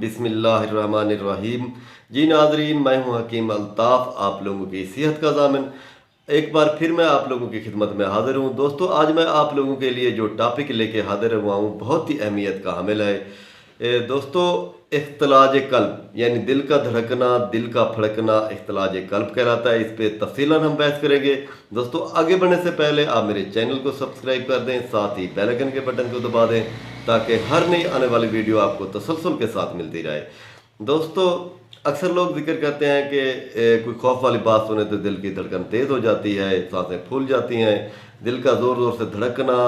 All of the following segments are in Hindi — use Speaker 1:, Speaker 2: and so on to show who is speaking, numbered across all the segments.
Speaker 1: बिस्मिल्लाहिर्रहमानिर्रहीम। जी नाज़रीन, मैं हूं हकीम अल्ताफ़, आप लोगों की सेहत का ज़ामिन। एक बार फिर मैं आप लोगों की खिदमत में हाज़िर हूं। दोस्तों, आज मैं आप लोगों के लिए जो टॉपिक लेके हाज़िर हुआ हूं बहुत ही अहमियत का हामिल है। दोस्तों, इख्तिलाज क़ल्ब यानी दिल का धड़कना, दिल का फड़कना इख्तिलाज क़ल्ब कहलाता है। इस पे तफ़सीलन हम बहस करेंगे। दोस्तों, आगे बढ़ने से पहले आप मेरे चैनल को सब्सक्राइब कर दें, साथ ही बेल आइकन के बटन को दबा दें ताकि हर नई आने वाली वीडियो आपको तसलसल के साथ मिलती रहे। दोस्तों, अक्सर लोग जिक्र करते हैं कि कोई खौफ वाली बात सुने तो दिल की धड़कन तेज़ हो जाती है, सांसें फूल जाती हैं, दिल का ज़ोर ज़ोर से धड़कना,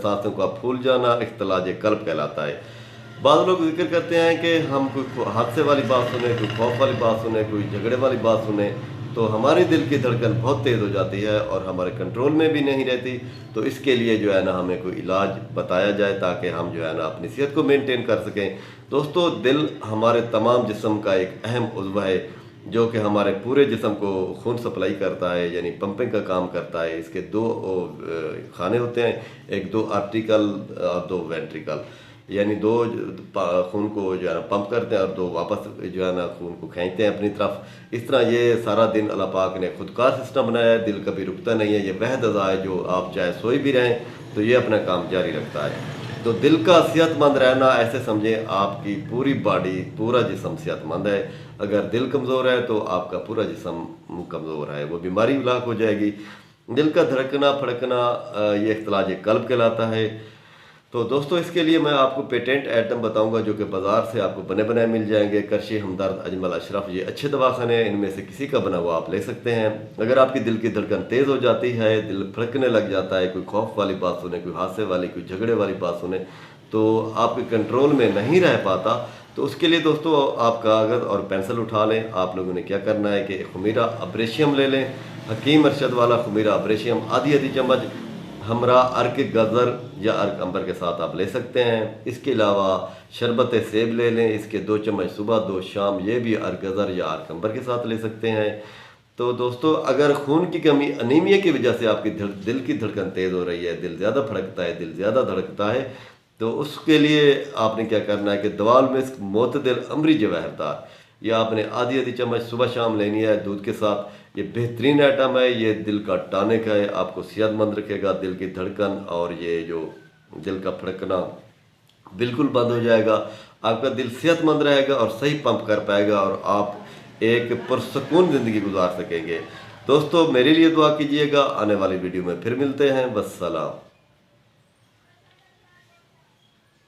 Speaker 1: सांसों का फूल जाना इख्तिलाज क़ल्ब कहलाता है। बाद लोग जिक्र करते हैं कि हम कोई हादसे वाली बात सुने, कोई खौफ वाली बात सुने, कोई झगड़े वाली बात सुने तो हमारी दिल की धड़कन बहुत तेज़ हो जाती है और हमारे कंट्रोल में भी नहीं रहती। तो इसके लिए जो है ना हमें कोई इलाज बताया जाए ताकि हम जो है ना अपनी सेहत को मेंटेन कर सकें। दोस्तों, दिल हमारे तमाम जिस्म का एक अहम उज़्व है जो कि हमारे पूरे जिस्म को खून सप्लाई करता है, यानी पंपिंग का काम करता है। इसके दो खाने होते हैं, एक दो आर्टिकल और दो वेंट्रिकल, यानी दो खून को जो है ना पंप करते हैं और दो वापस जो है ना खून को खींचते हैं अपनी तरफ। इस तरह ये सारा दिन अल्लाह पाक ने खुदकार सिस्टम बनाया है। दिल कभी रुकता नहीं है, ये वह अज़ा है जो आप चाहे सोए भी रहें तो ये अपना काम जारी रखता है। तो दिल का सेहतमंद रहना ऐसे समझें आपकी पूरी बॉडी, पूरा जिस्म सेहतमंद है। अगर दिल कमज़ोर है तो आपका पूरा जिस्म कमज़ोर है, वो बीमारी लाक हो जाएगी। दिल का धड़कना फड़कना ये इख्तिलाज क़ल्ब कहलाता है। तो दोस्तों, इसके लिए मैं आपको पेटेंट आइटम बताऊंगा जो कि बाज़ार से आपको बने बनाए मिल जाएंगे। करशी, हमदर्द, अजमल, अशरफ, ये अच्छे दवाखाने हैं, इनमें से किसी का बना हुआ आप ले सकते हैं। अगर आपकी दिल की धड़कन तेज़ हो जाती है, दिल फड़कने लग जाता है, कोई खौफ वाली बात सुने, कोई हादसे वाली, कोई झगड़े वाली बात सुने तो आपके कंट्रोल में नहीं रह पाता, तो उसके लिए दोस्तों आप कागज़ और पेंसिल उठा लें। आप लोगों ने क्या करना है कि खुमीरा अब्रेशियम ले लें, हकीम अरशद वाला खुमीरा अब्रेशियम, आधी चम्मच हमरा अर्क गज़र या अर्क अंबर के साथ आप ले सकते हैं। इसके अलावा शरबत सेब ले लें, इसके 2 चम्मच सुबह 2 शाम, ये भी अर्क गज़र या अर्क अंबर के साथ ले सकते हैं। तो दोस्तों, अगर खून की कमी, अनीमिया की वजह से आपकी दिल की धड़कन तेज़ हो रही है, दिल ज़्यादा फड़कता है, दिल ज़्यादा धड़कता है, तो उसके लिए आपने क्या करना है कि दवाल में मोतदिल अमरी जवाहरदार ये आपने आधी चम्मच सुबह शाम लेनी है दूध के साथ। ये बेहतरीन आइटम है, ये दिल का टॉनिक है, आपको सेहतमंद रखेगा। दिल की धड़कन और ये जो दिल का फड़कना बिल्कुल बंद हो जाएगा, आपका दिल सेहतमंद रहेगा और सही पंप कर पाएगा और आप एक पुरसकून ज़िंदगी गुजार सकेंगे। दोस्तों, मेरे लिए दुआ कीजिएगा। आने वाली वीडियो में फिर मिलते हैं। वस्सलाम।